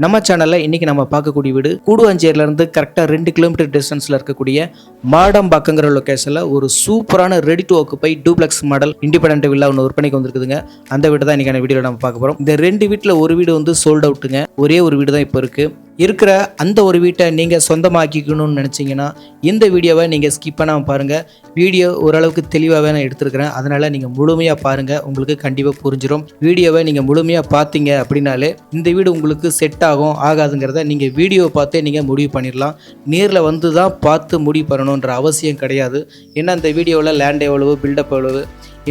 நம்ம சேனலில் இன்றைக்கி நம்ம பார்க்கக்கூடிய வீடு கூடுவாஞ்சேரியிலேருந்து கரெக்டாக 2 கிலோமீட்டர் டிஸ்டன்ஸில் இருக்கக்கூடிய மாடம்பாக்கங்கிற லொக்கேஷனில் ஒரு சூப்பரான ready to occupy duplex model independent villa ஒன்று விற்பனைக்கு வந்திருக்குதுங்க. அந்த வீடு தான் இன்றைக்கான வீடியோவில் நம்ம பார்க்க போகிறோம். இந்த 2 வீட்டில் ஒரு வீடு வந்து சோல்ட் அவுட்டுங்க. ஒரே ஒரு வீடு தான் இப்போ இருக்குது. இருக்கிற அந்த ஒரு வீட்டை நீங்கள் சொந்தமாக்கிக்கணும்னு நினச்சிங்கன்னா இந்த வீடியோவை நீங்கள் ஸ்கிப் பண்ணாமல் பாருங்கள். வீடியோ ஓரளவுக்கு தெளிவாகவே நான் எடுத்துருக்கிறேன். அதனால் நீங்கள் முழுமையாக பாருங்கள், உங்களுக்கு கண்டிப்பாக புரிஞ்சிடும். வீடியோவை நீங்கள் முழுமையாக பார்த்தீங்க அப்படின்னாலே இந்த வீடு உங்களுக்கு செட் ஆகும் ஆகாதுங்கிறத நீங்கள் வீடியோவை பார்த்தே நீங்கள் முடிவு பண்ணிடலாம். நேரில் வந்து தான் பார்த்து முடிவு பண்ணணுன்ற அவசியம் கிடையாது. ஏன்னா இந்த வீடியோவில் லேண்ட் எவ்வளவு, பில்டப் எவ்வளவு,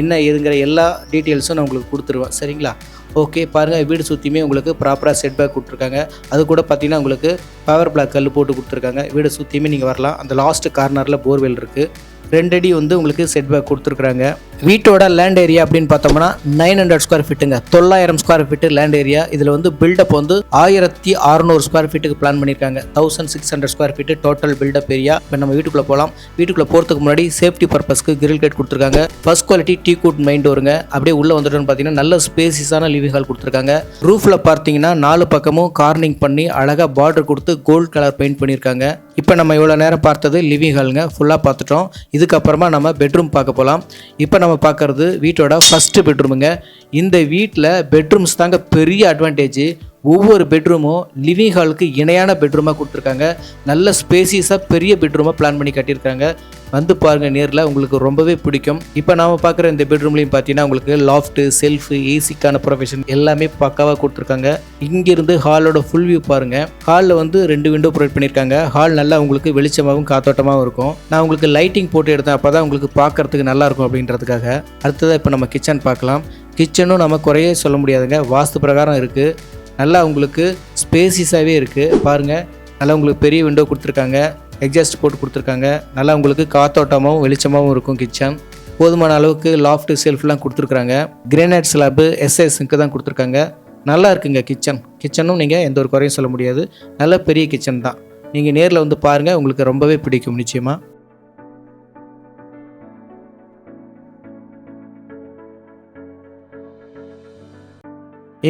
என்ன ஏதுங்கிற எல்லா டீட்டெயில்ஸும் நான் உங்களுக்கு கொடுத்துருவேன். சரிங்களா? ஓகே, பாருங்கள், வீடு சுற்றியுமே உங்களுக்கு ப்ராப்பராக செட் பேக் கொடுத்துருக்காங்க. அது கூட பார்த்தீங்கன்னா உங்களுக்கு பவர் பிளாக் கல் போட்டு கொடுத்துருக்காங்க. வீடு சுற்றியுமே நீங்கள் வரலாம். அந்த லாஸ்ட் கார்னரில் போர்வெல் இருக்குது. 2 அடி வந்து உங்களுக்கு செட் பேக் கொடுத்துருக்குறாங்க. வீட்டோட லேண்ட் ஏரியா அப்படின்னு பார்த்தோம்னா 900 ஸ்கொயர் ஃபீட்டுங்க. 900 ஸ்கொயர் ஃபீட்டு லேண்ட் ஏரியா. இதில் வந்து பில்டப் வந்து 1600 ஸ்கொயர் ஃபீட்டுக்கு பிளான் பண்ணியிருக்காங்க. 1600 square feet total build up area. இப்போ நம்ம வீட்டுக்குள்ளே போகலாம். வீட்டுக்குள்ளே போகிறதுக்கு முன்னாடி சேஃப்டி பர்பஸ்க்கு கிரில் கேட் கொடுத்துருக்காங்க. ஃபர்ஸ்ட் குவாலிட்டி டீ கூட் மெயின் டோருங்க. அப்படியே உள்ளே வந்துட்டோன்னு பார்த்தீங்கன்னா நல்ல ஸ்பேசியஸான லிவிங் ஹால் கொடுத்துருக்காங்க. ரூஃபில் பார்த்தீங்கன்னா 4 பக்கமும் கார்னிங் பண்ணி அழகாக பார்டர் கொடுத்து கோல்டு கலர் பெயிண்ட் பண்ணியிருக்காங்க. இப்போ நம்ம இவ்வளோ நேரம் பார்த்தது லிவிங் ஹாலுங்க, ஃபுல்லாக பார்த்துட்டோம். இதுக்கப்புறமா நம்ம பெட்ரூம் பார்க்க போகலாம். இப்போ நம்ம பார்க்குறது வீட்டோட ஃபஸ்ட்டு பெட்ரூமுங்க. இந்த வீட்டில் பெட்ரூம்ஸ் தாங்க பெரிய அட்வான்டேஜ். ஒவ்வொரு பெட்ரூமும் லிவிங் ஹாலுக்கு இணையான பெட்ரூமாக கொடுத்துருக்காங்க. நல்ல ஸ்பேசியஸாக பெரிய பெட்ரூமாக பிளான் பண்ணி கட்டியிருக்காங்க. வந்து பாருங்கள், நேரில் உங்களுக்கு ரொம்பவே பிடிக்கும். இப்போ நாம் பார்க்குற இந்த பெட்ரூம்லையும் பார்த்தீங்கன்னா உங்களுக்கு லாஃப்ட்டு, செல்ஃபு, ஏசிக்கான ப்ரொஃபஷன் எல்லாமே பக்காவாக கொடுத்துருக்காங்க. இங்கேருந்து ஹாலோட ஃபுல் வியூ பாருங்கள். ஹாலில் வந்து 2 விண்டோ ப்ரொவைட் பண்ணியிருக்காங்க. ஹால் நல்லா உங்களுக்கு வெளிச்சமாகவும் காத்தோட்டமாகவும் இருக்கும். நான் உங்களுக்கு லைட்டிங் போட்டு எடுத்தேன், அப்போ தான் உங்களுக்கு பார்க்குறதுக்கு நல்லாயிருக்கும் அப்படின்றதுக்காக. அடுத்ததாக இப்போ நம்ம கிச்சன் பார்க்கலாம். கிச்சனும் நம்ம குறையே சொல்ல முடியாதுங்க. வாஸ்து பிரகாரம் இருக்குது. நல்லா உங்களுக்கு ஸ்பேசியஸாகவே இருக்குது. பாருங்கள், நல்லா உங்களுக்கு பெரிய விண்டோ கொடுத்துருக்காங்க. எக்ஸாஸ்ட் போட்டு கொடுத்துருக்காங்க. நல்லா உங்களுக்கு காத்தோட்டமாகவும் வெளிச்சமாகவும் இருக்கும் கிச்சன். போதுமான அளவுக்கு லாஃப்ட் செல்ஃப்லாம் கொடுத்துருக்காங்க. கிரானைட் ஸ்லாப்பு எஸ்எஸ்க்கு தான் கொடுத்துருக்காங்க. நல்லா இருக்குங்க கிச்சனும் நீங்கள் எந்த ஒரு குறையும் சொல்ல முடியாது. நல்ல பெரிய கிச்சன் தான். நீங்கள் நேரில் வந்து பாருங்கள், உங்களுக்கு ரொம்பவே பிடிக்கும் நிச்சயமாக.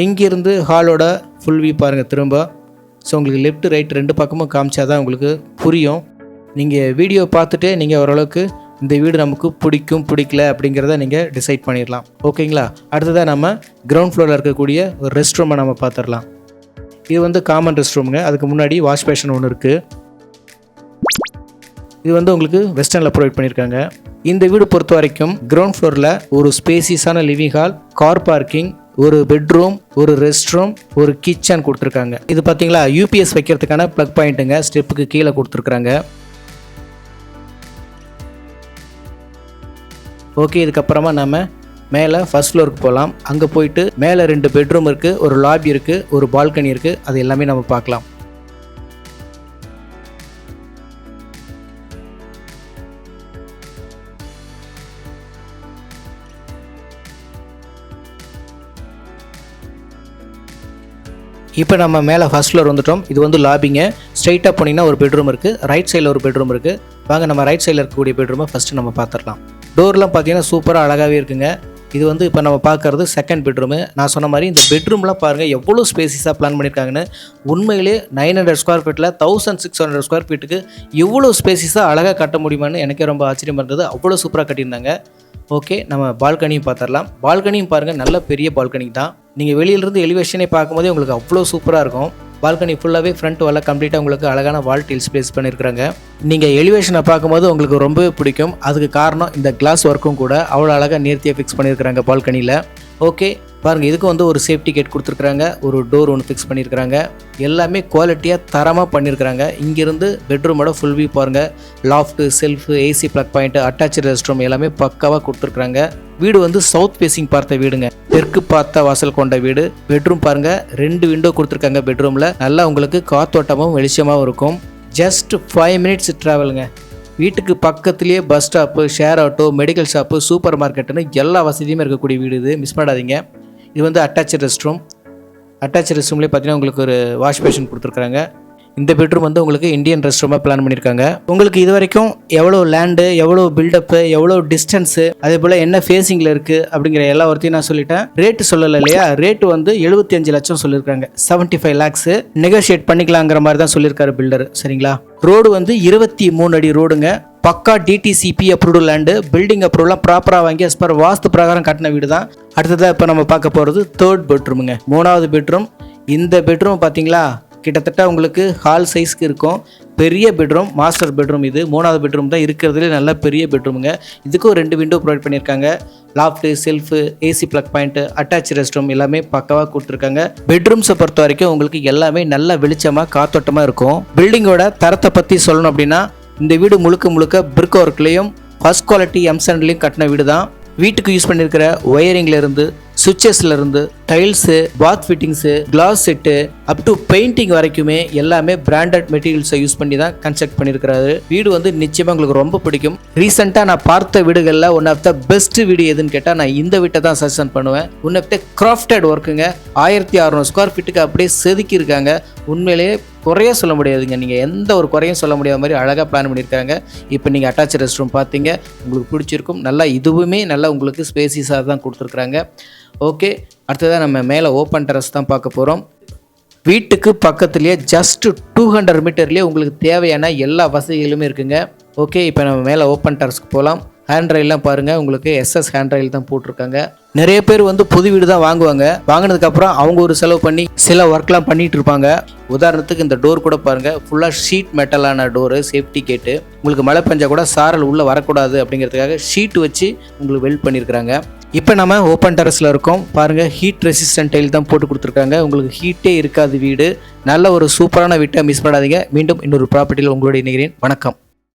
எங்கேருந்து ஹாலோட ஃபுல் வியூ பாருங்கள் திரும்ப. ஸோ உங்களுக்கு லெஃப்ட் ரைட் 2 பக்கமும் காமிச்சா தான் உங்களுக்கு புரியும். நீங்கள் வீடியோ பார்த்துட்டு நீங்கள் ஓரளவுக்கு இந்த வீடு நமக்கு பிடிக்கும் பிடிக்கல அப்படிங்கிறத நீங்கள் டிசைட் பண்ணிடலாம். ஓகேங்களா? அடுத்ததாக நம்ம கிரவுண்ட் ஃப்ளோரில் இருக்கக்கூடிய ஒரு ரெஸ்ட் ரூமை நம்ம பார்த்துடலாம். இது வந்து காமன் ரெஸ்ட் ரூமுங்க. அதுக்கு முன்னாடி வாஷ் பேஷன் ஒன்று இருக்குது. இது வந்து உங்களுக்கு வெஸ்டர்னில் ப்ரொவைட் பண்ணியிருக்காங்க. இந்த வீடு பொறுத்த வரைக்கும் கிரவுண்ட் ஃப்ளோரில் ஒரு ஸ்பேசியஸான லிவிங் ஹால், கார் பார்க்கிங், ஒரு பெட்ரூம், ஒரு ரெஸ்ட் ரூம், ஒரு கிச்சன் கொடுத்துருக்காங்க. இது பார்த்தீங்களா, யூபிஎஸ் வைக்கிறதுக்கான ப்ளக் பாயிண்ட்டுங்க. ஸ்டெப்புக்கு கீழே கொடுத்துருக்குறாங்க. ஓகே, இதுக்கப்புறமா நம்ம மேலே ஃபர்ஸ்ட் ஃப்ளோருக்கு போகலாம். அங்கே போயிட்டு மேலே 2 பெட்ரூம் இருக்குது, ஒரு லாபி இருக்குது, ஒரு பால்கனி இருக்குது. அது எல்லாமே நம்ம பார்க்கலாம். இப்போ நம்ம மேலே ஃபர்ஸ்ட் ஃப்ளோர் வந்துட்டோம். இது வந்து லாபிங்க. ஸ்ட்ரைட்டாக போனீங்கன்னா ஒரு பெட்ரூம் இருக்குது. ரைட் சைடில் ஒரு பெட்ரூம் இருக்குது. வாங்க நம்ம ரைட் சைடில் இருக்கக்கூடிய பெட்ரூமை ஃபஸ்ட்டு நம்ம பார்த்துடலாம். டோர்லாம் பார்த்தீங்கன்னா சூப்பராக அழகாகவே இருக்குங்க. இது வந்து இப்போ நம்ம பார்க்குறது செகண்ட் பெட்ரூமு. நான் சொன்ன மாதிரி இந்த பெட்ரூம்லாம் பாருங்கள் எவ்வளோ ஸ்பேசியஸாக பிளான் பண்ணியிருக்காங்கன்னு. உண்மையிலே 900 ஸ்கொயர் ஃபீட்டில் 1600 ஸ்கொயர் ஃபீட்டுக்கு எவ்வளோ ஸ்பேசியஸாக அழகாக கட்ட முடியுமான்னு எனக்கே ரொம்ப ஆச்சரியம் பண்ணுறது. அவ்வளோ சூப்பராக கட்டியிருந்தாங்க. ஓகே, நம்ம பால்கனியும் பார்த்துடலாம். பால்கனியும் பாருங்கள், நல்ல பெரிய பால்கனி தான். நீங்கள் வெளியிலிருந்து எலிவேஷனே பார்க்கும்போதே உங்களுக்கு அவ்வளோ சூப்பராக இருக்கும். பால்கனி ஃபுல்லாகவே ஃப்ரண்ட் வாலில் கம்ப்ளீட்டாக உங்களுக்கு அழகான வால் டீல்ஸ் ப்ளேஸ் பண்ணியிருக்கிறாங்க. நீங்கள் எலிவேஷனை பார்க்கும்போது உங்களுக்கு ரொம்பவே பிடிக்கும். அதுக்கு காரணம் இந்த கிளாஸ் ஒர்க்கும் கூட அவ்வளோ அழகாக நேர்த்தியாக ஃபிக்ஸ் பண்ணியிருக்கிறாங்க பால்கனியில். ஓகே, பாருங்கள், இதுக்கு வந்து ஒரு சேஃப்டி கேட் கொடுத்துருக்குறாங்க. ஒரு டோர் ஒன்று ஃபிக்ஸ் பண்ணியிருக்கிறாங்க. எல்லாமே குவாலிட்டியாக தரமாக பண்ணியிருக்கிறாங்க. இங்கேருந்து பெட்ரூமோட ஃபுல் வியூ பாருங்கள். Loft, shelf, AC plug point, attach rest room எல்லாமே பக்காவாக கொடுத்துருக்குறாங்க. வீடு வந்து சவுத் ஃபேஸிங் பார்த்த வீடுங்க. தெற்கு பார்த்த வாசல் கொண்ட வீடு. பெட்ரூம் பாருங்கள், 2 விண்டோ கொடுத்துருக்காங்க பெட்ரூமில். நல்லா உங்களுக்கு காத்தோட்டமும் வெளிச்சமாகவும் இருக்கும். ஜஸ்ட் 5 மினிட்ஸ் ட்ராவலுங்க. வீட்டுக்கு பக்கத்துலேயே bus stop, share auto, medical shop, super மார்க்கெட்டுன்னு எல்லா வசதியுமே இருக்கக்கூடிய வீடு இது. மிஸ் பண்ணாதீங்க. இது வந்து attach rest room. Attach rest ரூம்லேயே பார்த்தீங்கன்னா உங்களுக்கு ஒரு வாஷ் பேஷன் கொடுத்துருக்குறாங்க. இந்த பெட்ரூம் வந்து உங்களுக்கு இந்தியன் ரெஸ்ட் ரூமாக பிளான் பண்ணியிருக்காங்க. உங்களுக்கு இது வரைக்கும் எவ்வளோ லேண்டு, எவ்வளோ பில்டப்பு, எவ்வளோ டிஸ்டன்ஸு, அதே போல் என்ன ஃபேஸிங்கில் இருக்குது அப்படிங்கிற எல்லா ஒருத்தையும் நான் சொல்லிட்டேன். ரேட்டு சொல்லலை இல்லையா? ரேட்டு வந்து 75 லட்சம் சொல்லியிருக்காங்க. 75 lakhs நெகோஷியேட் பண்ணிக்கலாங்கிற மாதிரி தான் சொல்லியிருக்காரு பில்டர். சரிங்களா? ரோடு வந்து 23 அடி ரோடுங்க. பக்கா டிடிசிபி அப்ரூவ்டு லேண்டு. பில்டிங் அப்ரூவ்லாம் ப்ராப்பராக வாங்கி as per வாஸ்து பிரகாரம் கட்டின வீடு தான். அடுத்ததாக இப்போ நம்ம பார்க்க போகிறது 3rd பெட்ரூமுங்க. 3வது பெட்ரூம். இந்த பெட்ரூம் பார்த்தீங்களா, கிட்டத்தட்ட உங்களுக்கு ஹால் சைஸ்க்கு இருக்கும். பெரிய பெட்ரூம், மாஸ்டர் பெட்ரூம். இது 3வது பெட்ரூம் தான் இருக்கிறதுலே நல்ல பெரிய பெட்ரூமுங்க. இதுக்கும் 2 விண்டோ ப்ரொவைட் பண்ணியிருக்காங்க. Loft, shelf, AC plug point, attach rest room எல்லாமே பக்காவாக கொடுத்துருக்காங்க. பெட்ரூம்ஸை பொறுத்த வரைக்கும் உங்களுக்கு எல்லாமே நல்ல வெளிச்சமாக காத்தோட்டமாக இருக்கும். பில்டிங்கோட தரத்தை பற்றி சொல்லணும் அப்படின்னா, இந்த வீடு முழுக்க முழுக்க பிரிக் ஒர்க்லேயும் ஃபர்ஸ்ட் குவாலிட்டி எம்சாண்ட்லேயும் கட்டின வீடு தான். வீட்டுக்கு யூஸ் பண்ணியிருக்கிற ஒயரிங்லேருந்து, சுவிட்சஸ்லேருந்து, tiles, bath fittings, glass set, up to painting வரைக்குமே எல்லாமே பிராண்டட் மெட்டீரியல்ஸை யூஸ் பண்ணி தான் கன்ஸ்ட்ரக்ட் பண்ணியிருக்கிறாரு. வீடு வந்து நிச்சயமாக உங்களுக்கு ரொம்ப பிடிக்கும். ரீசெண்டாக நான் பார்த்த வீடுகளில் ஒன் ஆஃப் த பெஸ்ட் வீடு எதுன்னு கேட்டால் நான் இந்த வீட்டை தான் சஜஷன் பண்ணுவேன். ஒன் ஆஃப் த கிராஃப்டட் ஒர்க்குங்க. 1600 ஸ்கொயர் ஃபீட்டுக்கு அப்படியே செதுக்கியிருக்காங்க. உண்மையிலேயே குறைய சொல்ல முடியாதுங்க. நீங்கள் எந்த ஒரு குறையும் சொல்ல முடியாத மாதிரி அழகாக பிளான் பண்ணியிருக்காங்க. இப்போ நீங்கள் அட்டாச் ரெஸ்ட் ரூம் பார்த்தீங்க, உங்களுக்கு பிடிச்சிருக்கும். நல்லா இதுவுமே நல்லா உங்களுக்கு ஸ்பேசிஸாக தான் கொடுத்துருக்குறாங்க. ஓகே, அடுத்ததாக நம்ம மேலே ஓப்பன் டெரஸ் தான் பார்க்க போகிறோம். வீட்டுக்கு பக்கத்துலேயே ஜஸ்ட் 200 மீட்டர்லேயே உங்களுக்கு தேவையான எல்லா வசதிகளுமே இருக்குங்க. ஓகே, இப்போ நம்ம மேலே ஓப்பன் டெரஸ்க்கு போகலாம். ஹேண்ட் ரயில்லாம் பாருங்கள், உங்களுக்கு எஸ்எஸ் ஹேண்ட் ரயில் தான் போட்டிருக்காங்க. நிறைய பேர் வந்து புது வீடு தான் வாங்குவாங்க. வாங்கினதுக்கப்புறம் அவங்க ஒரு செலவு பண்ணி சில ஒர்க்லாம் பண்ணிட்டு இருப்பாங்க. உதாரணத்துக்கு இந்த டோர் கூட பாருங்கள், ஃபுல்லாக ஷீட் மெட்டலான டோரு, சேஃப்டி கேட்டு. உங்களுக்கு மழை பெஞ்சா கூட சாரல் உள்ளே வரக்கூடாது அப்படிங்கிறதுக்காக ஷீட் வச்சு உங்களுக்கு வெல்ட் பண்ணியிருக்கிறாங்க. இப்போ நம்ம ஓப்பன் டெரஸில் இருக்கோம். பாருங்கள், ஹீட் ரெசிஸ்டன்ட் டைல் தான் போட்டு கொடுத்துருக்காங்க. உங்களுக்கு ஹீட்டே இருக்காது வீடு. நல்ல ஒரு சூப்பரான வீட்டை மிஸ் பண்ணாதீங்க. மீண்டும் இன்னொரு ப்ராப்பர்ட்டியில் உங்களோட இணைகிறேன். வணக்கம்.